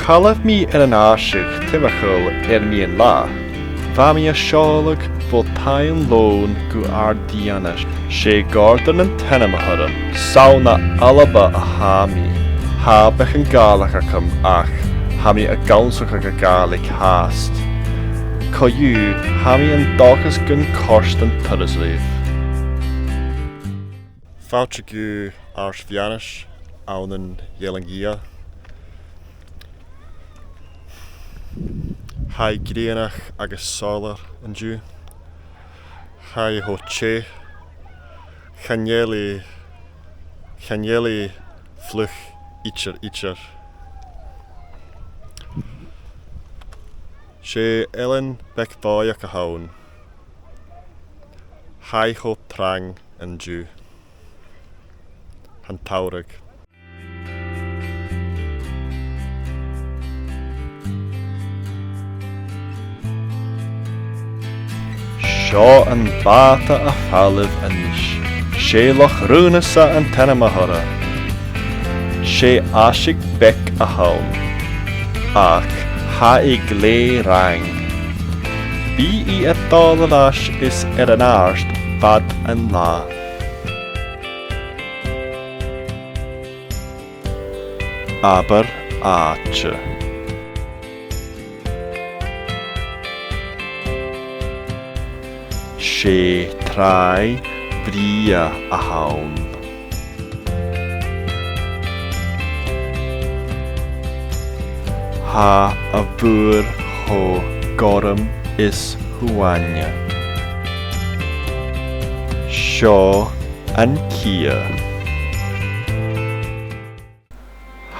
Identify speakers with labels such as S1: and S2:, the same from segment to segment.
S1: Calaf mi an arsig timachol mi an la. Fami a seolag fo tayinloan go Ardminish. She garden an tenamahadam. Sauna alaba a hami. Ha bech an Gaelic acum ach. Hami a gaunsach a Gaelic hast. Coyu hami an dogus gun korst an tudisleif. Fouchigu Arsvianish, Aunan Yelangia. Hai Grianach agus Solar an Jew. Hai Hoche. Chanyeli Fluch Icher. She Ellen Beckboyak a Haun. Hai Ho Trang an Jew. Han Taurig. Shaw an bata a faliv anish. She loch runasa an tenamahara. She ashig beck a haun. Ach ha ig le rang. Bi a dolalash is an arst bad an la. Aber ache. She try bria a haun. Ha a bur ho gorum is huanya. Shaw an kia.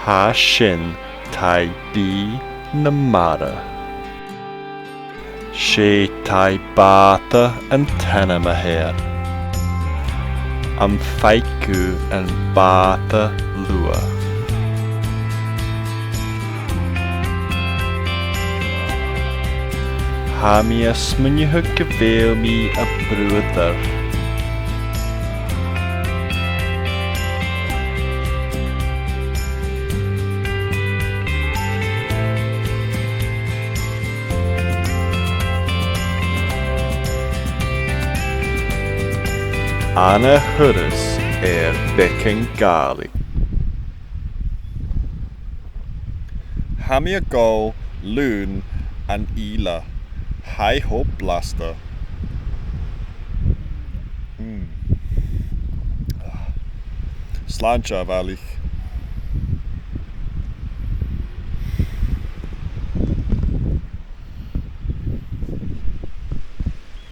S1: Ha shin tai bi namara. She tai bata and tenamaher. Am faiku and bata lua. Ha mi a smunjuhug gevel mi a brother. Anna Huddes Becking Gaelic. Hamia Go, Loon, and Ela. High Hope Blaster. Slancha Valley.